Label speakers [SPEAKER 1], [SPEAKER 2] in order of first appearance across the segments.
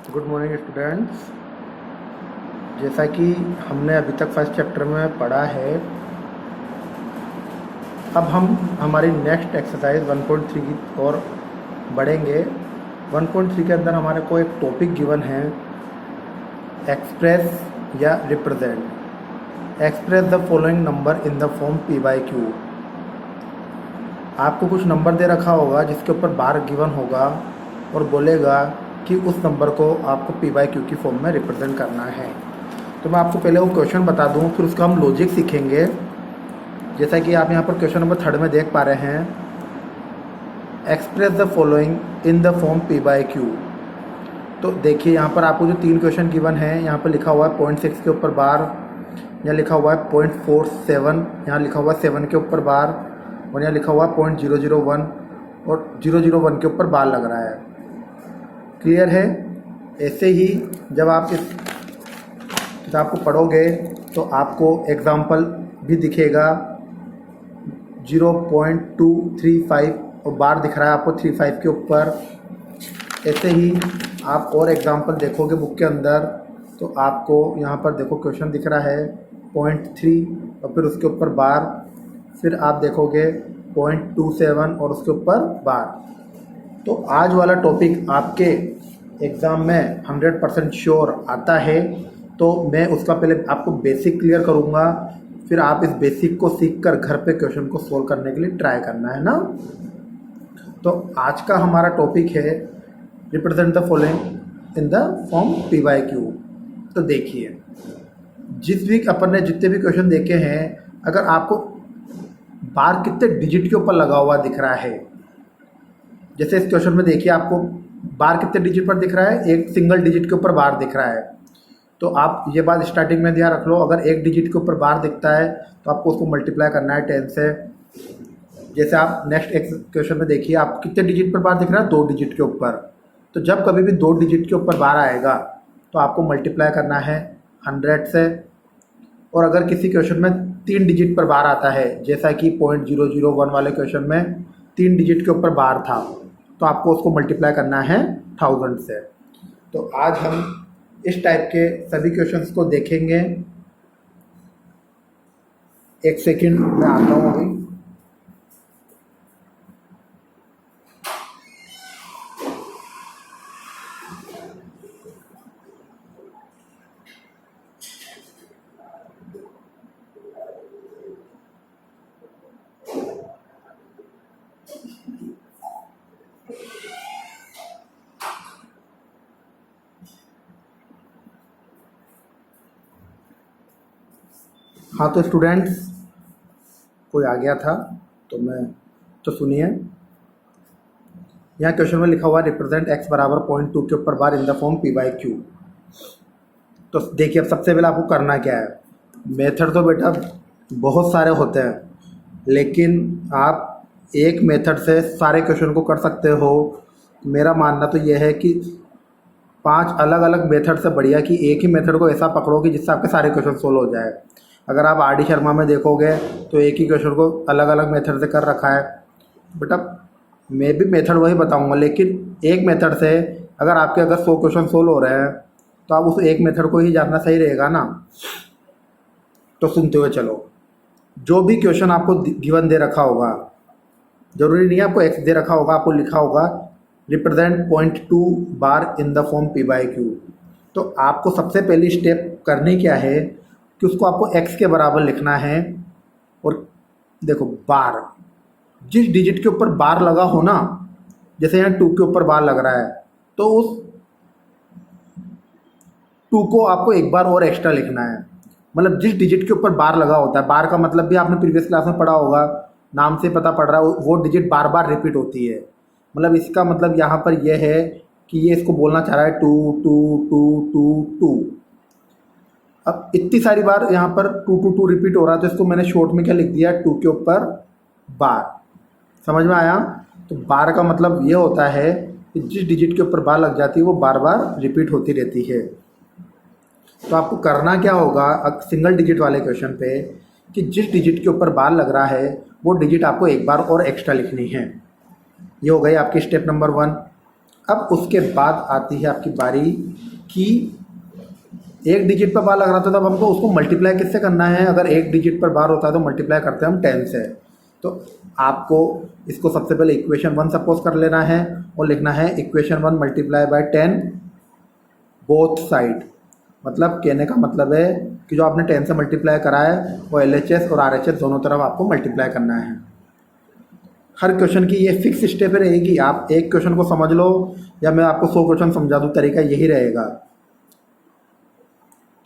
[SPEAKER 1] Good morning students. जैसा कि हमने अभी तक फर्स्ट चैप्टर में पढ़ा है, अब हम हमारी नेक्स्ट एक्सरसाइज 1.3 की ओर बढ़ेंगे। 1.3 के अंदर हमारे को एक टॉपिक गिवन है, एक्सप्रेस या represent. Express the following number in the form P by Q. आपको कुछ नंबर दे रखा होगा जिसके ऊपर बार गिवन होगा और बोलेगा कि उस नंबर को आपको पी बाई क्यू की फॉर्म में रिप्रेजेंट करना है। तो मैं आपको पहले वो क्वेश्चन बता दूं, फिर उसका हम लॉजिक सीखेंगे। जैसा कि आप यहाँ पर क्वेश्चन नंबर 3 में देख पा रहे हैं, express the following in the form P by Q. तो देखिए यहाँ पर आपको जो 3 क्वेश्चन गिवन है, यहाँ पर लिखा हुआ है 0.6 के ऊपर बार, यहाँ लिखा हुआ है 0.47, यहाँ लिखा हुआ है 7 के ऊपर बार, और यहाँ लिखा हुआ है 0.001 और 001 के ऊपर बार लग रहा है। क्लियर है? ऐसे ही जब आप इस किताब को पढ़ोगे तो आपको एग्जाम्पल भी दिखेगा 0.235 और बार दिख रहा है आपको 35 के ऊपर। ऐसे ही आप और एग्जाम्पल देखोगे बुक के अंदर तो आपको यहाँ पर देखो क्वेश्चन दिख रहा है 0.3 और फिर उसके ऊपर बार, फिर आप देखोगे 0.27 और उसके ऊपर बार। तो आज वाला टॉपिक आपके एग्ज़ाम में 100% श्योर आता है, तो मैं उसका पहले आपको बेसिक क्लियर करूँगा, फिर आप इस बेसिक को सीखकर घर पे क्वेश्चन को सोल्व करने के लिए ट्राई करना है ना। तो आज का हमारा टॉपिक है represent the following in the form P by Q. तो देखिए, जिस भी अपन ने जितने भी क्वेश्चन देखे हैं, अगर आपको बार कितने डिजिट के ऊपर लगा हुआ दिख रहा है, जैसे इस क्वेश्चन में देखिए आपको बार कितने डिजिट पर दिख रहा है, एक सिंगल डिजिट के ऊपर बार दिख रहा है। तो आप ये बात स्टार्टिंग में ध्यान रख लो, अगर एक डिजिट के ऊपर बार दिखता है तो आपको उसको मल्टीप्लाई करना है 10 से। जैसे आप नेक्स्ट एक क्वेश्चन में देखिए आपको कितने डिजिट पर बार दिख रहा है, 2 डिजिट के ऊपर। तो जब कभी भी 2 डिजिट के ऊपर बार आएगा तो आपको मल्टीप्लाई करना है 100 से। और अगर किसी क्वेश्चन में 3 डिजिट पर बार आता है, जैसा कि 0.001 वाले क्वेश्चन में 3 डिजिट के ऊपर बार था, तो आपको उसको मल्टीप्लाई करना है 1000 से। तो आज हम इस टाइप के सभी क्वेश्चंस को देखेंगे। एक सेकंड मैं आता हूँ अभी। हाँ तो स्टूडेंट्स, कोई आ गया था तो सुनिए। यहाँ क्वेश्चन में लिखा हुआ रिप्रेजेंट एक्स बराबर 0.2 के ऊपर bar in the form P by Q. तो देखिए, अब सबसे पहले आपको करना क्या है। मेथड तो बेटा बहुत सारे होते हैं, लेकिन आप एक मेथड से सारे क्वेश्चन को कर सकते हो। मेरा मानना तो यह है कि 5 अलग अलग मेथड से बढ़िया कि एक ही मेथड को ऐसा पकड़ो कि जिससे आपके सारे क्वेश्चन सोल्व हो जाए। अगर आप आर डी शर्मा में देखोगे तो एक ही क्वेश्चन को अलग अलग मेथड से कर रखा है। बेटा मैं भी मेथड वही बताऊंगा, लेकिन एक मेथड से अगर 100 क्वेश्चन सोल्व हो रहे हैं तो आप उस एक मेथड को ही जानना सही रहेगा ना। तो सुनते हुए चलो, जो भी क्वेश्चन आपको गिवन दे रखा होगा, जरूरी नहीं है आपको एक्स दे रखा होगा, आपको लिखा होगा represent 0.2 bar in the form P by Q. तो आपको सबसे पहली स्टेप करनी क्या है कि उसको आपको x के बराबर लिखना है। और देखो, बार जिस डिजिट के ऊपर बार लगा हो ना, जैसे यहाँ 2 के ऊपर बार लग रहा है, तो उस 2 को आपको एक बार और एक्स्ट्रा लिखना है। मतलब जिस डिजिट के ऊपर बार लगा होता है, बार का मतलब भी आपने प्रीवियस क्लास में पढ़ा होगा, नाम से पता पड़ रहा है, वो डिजिट बार बार रिपीट होती है। मतलब इसका मतलब यहाँ पर यह है कि ये इसको बोलना चाह रहा है 2 2 2 2 2। अब इतनी सारी बार यहाँ पर 2 2 2 रिपीट हो रहा है, तो इसको मैंने शॉर्ट में क्या लिख दिया, 2 के ऊपर बार। समझ में आया? तो बार का मतलब ये होता है कि जिस डिजिट के ऊपर बार लग जाती है वो बार बार रिपीट होती रहती है। तो आपको करना क्या होगा सिंगल डिजिट वाले क्वेश्चन पे, कि जिस डिजिट के ऊपर बार लग रहा है वो डिजिट आपको एक बार और एक्स्ट्रा लिखनी है। ये हो गई आपकी स्टेप नंबर 1। अब उसके बाद आती है आपकी बारी कि एक डिजिट पर बार लग रहा था, तब हमको उसको मल्टीप्लाई किससे करना है। अगर एक डिजिट पर बार होता है तो मल्टीप्लाई करते हैं हम 10 से। तो आपको इसको सबसे पहले इक्वेशन 1 सपोज कर लेना है और लिखना है equation 1 multiply by 10 both side. मतलब कहने का मतलब है कि जो आपने 10 से मल्टीप्लाई करा है वो LHS और RHS दोनों तरफ आपको मल्टीप्लाई करना है। हर क्वेश्चन की ये फिक्स स्टेप रहेगी। आप एक क्वेश्चन को समझ लो या मैं आपको 100 क्वेश्चन समझा दूँ, तरीका यही रहेगा।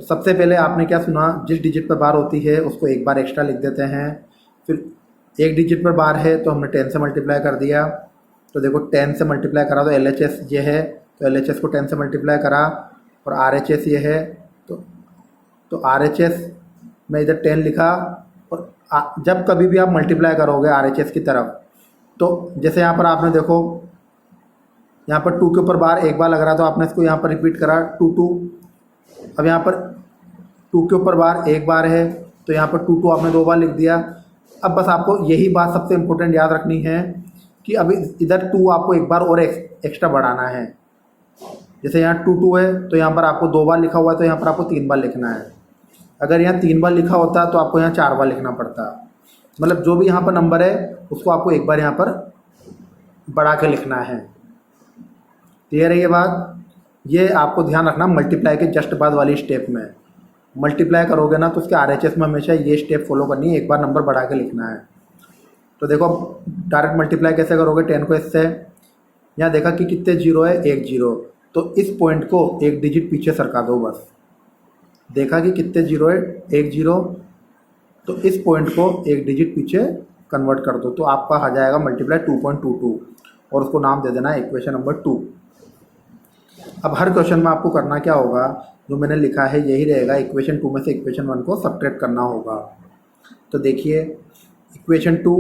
[SPEAKER 1] तो सबसे पहले आपने क्या सुना, जिस डिजिट पर बार होती है उसको एक बार एक्स्ट्रा लिख देते हैं। फिर एक डिजिट पर बार है तो हमने 10 से मल्टीप्लाई कर दिया। तो देखो 10 से मल्टीप्लाई करा तो LHS ये है, तो LHS को 10 से मल्टीप्लाई करा। और RHS ये है तो RHS में इधर 10 लिखा। और जब कभी भी आप मल्टीप्लाई करोगे RHS की तरफ, तो जैसे यहाँ पर आपने देखो यहाँ पर 2 के ऊपर बार एक बार लग रहा, तो आपने इसको यहाँ पर रिपीट करा 2 अब यहाँ पर 2 के ऊपर बार एक बार है तो यहाँ पर 2 आपने 2 बार लिख दिया। अब बस आपको यही बात सबसे इम्पोर्टेंट याद रखनी है कि अभी इधर 2 आपको एक बार और एक्स्ट्रा बढ़ाना है। जैसे यहाँ 2 है तो यहाँ पर आपको 2 बार लिखा हुआ है, तो यहाँ पर आपको 3 बार लिखना है। अगर यहाँ 3 बार लिखा होता तो आपको यहाँ 4 बार लिखना पड़ता। मतलब जो भी यहाँ पर नंबर है उसको आपको एक बार यहाँ पर बढ़ा के लिखना है। क्लियर है ये बात। ये आपको ध्यान रखना मल्टीप्लाई के जस्ट बाद वाली स्टेप में। मल्टीप्लाई करोगे ना तो उसके RHS में हमेशा ये स्टेप फॉलो करनी है, एक बार नंबर बढ़ा के लिखना है। तो देखो डायरेक्ट मल्टीप्लाई कैसे करोगे 10 को इससे। यहाँ देखा कि कितने जीरो है, 1 0, तो इस पॉइंट को एक डिजिट पीछे सरका दो बस। देखा कि कितने जीरो है, 1 0, तो इस पॉइंट को एक डिजिट पीछे कन्वर्ट कर दो तो आपका आ जाएगा मल्टीप्लाई 2.22 और उसको नाम दे देना है इक्वेशन नंबर 2। अब हर क्वेश्चन में आपको करना क्या होगा, जो मैंने लिखा है यही रहेगा। इक्वेशन 2 में से इक्वेशन 1 को सब्ट्रैक्ट करना होगा। तो देखिए इक्वेशन 2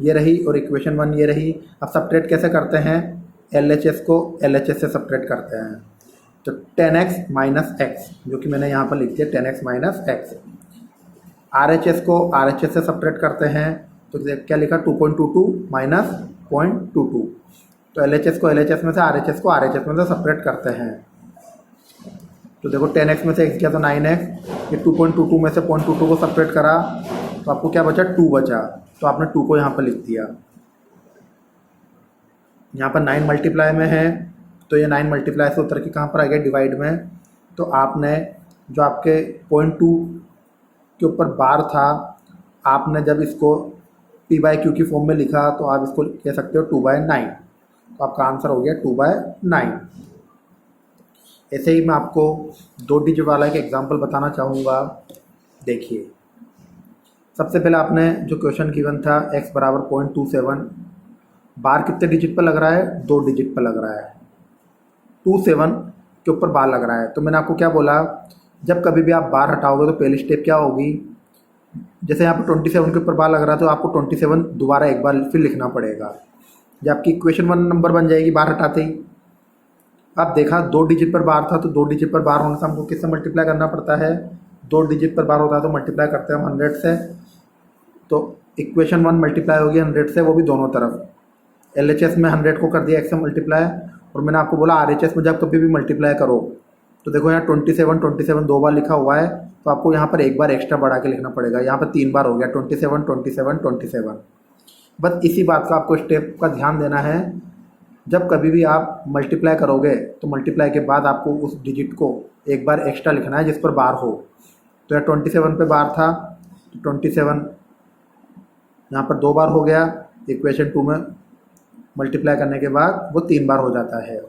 [SPEAKER 1] ये रही और इक्वेशन 1 ये रही। अब सब्ट्रैक्ट कैसे करते हैं, LHS को LHS से सब्ट्रैक्ट करते हैं। तो 10x माइनस एक्स, जो कि मैंने यहाँ पर लिख दिया 10x माइनस एक्स। RHS को RHS से सब्ट्रैक्ट करते हैं तो क्या लिखा 2.22 माइनस 0.22। तो LHS को LHS में से, RHS को RHS में से सब्ट्रैक्ट करते हैं। तो देखो 10x में से x गया तो 9x, ये 2.22 में से 0.22 को सब्ट्रैक्ट करा तो आपको क्या बचा, 2 बचा। तो आपने 2 को यहाँ पर लिख दिया। यहाँ पर 9 मल्टीप्लाई में है तो ये 9 मल्टीप्लाई से उतर के कहाँ पर आ गया, डिवाइड में। तो आपने जो आपके 0.2 के ऊपर बार था, आपने जब इसको p/q की फॉर्म में लिखा तो आप इसको कह सकते हो 2/9। तो आपका आंसर हो गया 2/9। ऐसे ही मैं आपको 2 डिजिट वाला एक एग्जांपल बताना चाहूँगा। देखिए सबसे पहले आपने जो क्वेश्चन गिवन था x बराबर 0.27, बार कितने डिजिट पर लग रहा है, 2 डिजिट पर लग रहा है। 27 के ऊपर बार लग रहा है। तो मैंने आपको क्या बोला, जब कभी भी आप बार हटाओगे तो पहली स्टेप क्या होगी, जैसे यहाँ पर 27 के ऊपर बार लग रहा है तो आपको 27 दोबारा एक बार फिर लिखना पड़ेगा। जब आपकी इक्वेशन 1 नंबर बन जाएगी बार हटाते ही। आप देखा 2 डिजिट पर बार था तो 2 डिजिट पर बार होने से हमको किससे मल्टीप्लाई करना पड़ता है, 2 डिजिट पर बार होता है तो मल्टीप्लाई करते हैं हम 100 से। तो इक्वेशन 1 मल्टीप्लाई होगी 100 से, वो भी दोनों तरफ। LHS में 100 को कर दिया x से मल्टीप्लाई, और मैंने आपको बोला RHS में जब कभी भी मल्टीप्लाई करो तो देखो यहाँ 27 2 बार लिखा हुआ है तो आपको यहाँ पर एक बार एक्स्ट्रा बढ़ा के लिखना पड़ेगा। यहाँ पर 3 बार हो गया 27। बस इसी बात का आपको स्टेप का ध्यान देना है। जब कभी भी आप मल्टीप्लाई करोगे तो मल्टीप्लाई के बाद आपको उस डिजिट को एक बार एक्स्ट्रा लिखना है जिस पर बार हो। तो यहाँ 27 पे बार था तो 27 यहाँ पर 2 बार हो गया। इक्वेशन 2 में मल्टीप्लाई करने के बाद वो 3 बार हो जाता है।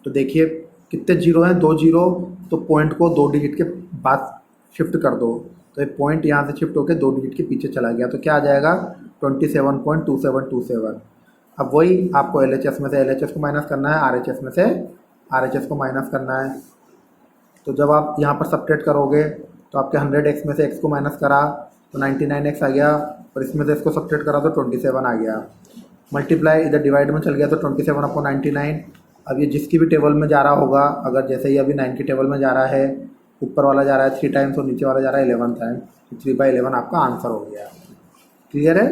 [SPEAKER 1] तो देखिए कितने जीरो हैं, 2 जीरो। तो पॉइंट को 2 डिजिट के बाद शिफ्ट कर दो तो एक पॉइंट यहाँ से शिफ्ट होकर 2 डिजिट के पीछे चला गया। तो क्या आ जाएगा 27.2727। अब वही आपको LHS में से LHS को माइनस करना है, RHS में से RHS को माइनस करना है। तो जब आप यहाँ पर सब्ट्रैक्ट करोगे तो आपके 100x में से x को माइनस करा तो 99x आ गया, और इसमें से इसको सब्ट्रैक्ट करा तो 27 आ गया। मल्टीप्लाई इधर डिवाइड में चल गया तो 27/99। अब ये जिसकी भी टेबल में जा रहा होगा, अगर जैसे ही अभी 9 की टेबल में जा रहा है, ऊपर वाला जा रहा है 3 टाइम्स और नीचे वाला जा रहा है 11 टाइम्स, तो 3/11 आपका आंसर हो गया। क्लियर है।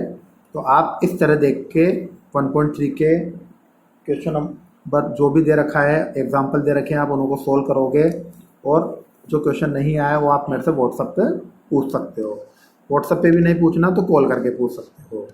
[SPEAKER 1] तो आप इस तरह देख के 1.3 के क्वेश्चन नंबर जो भी दे रखा है, एग्जाम्पल दे रखे हैं, आप उनको सोल्व करोगे। और जो क्वेश्चन नहीं आया वो आप मेरे से व्हाट्सएप पे पूछ सकते हो। व्हाट्सएप पे भी नहीं पूछना तो कॉल करके पूछ सकते हो।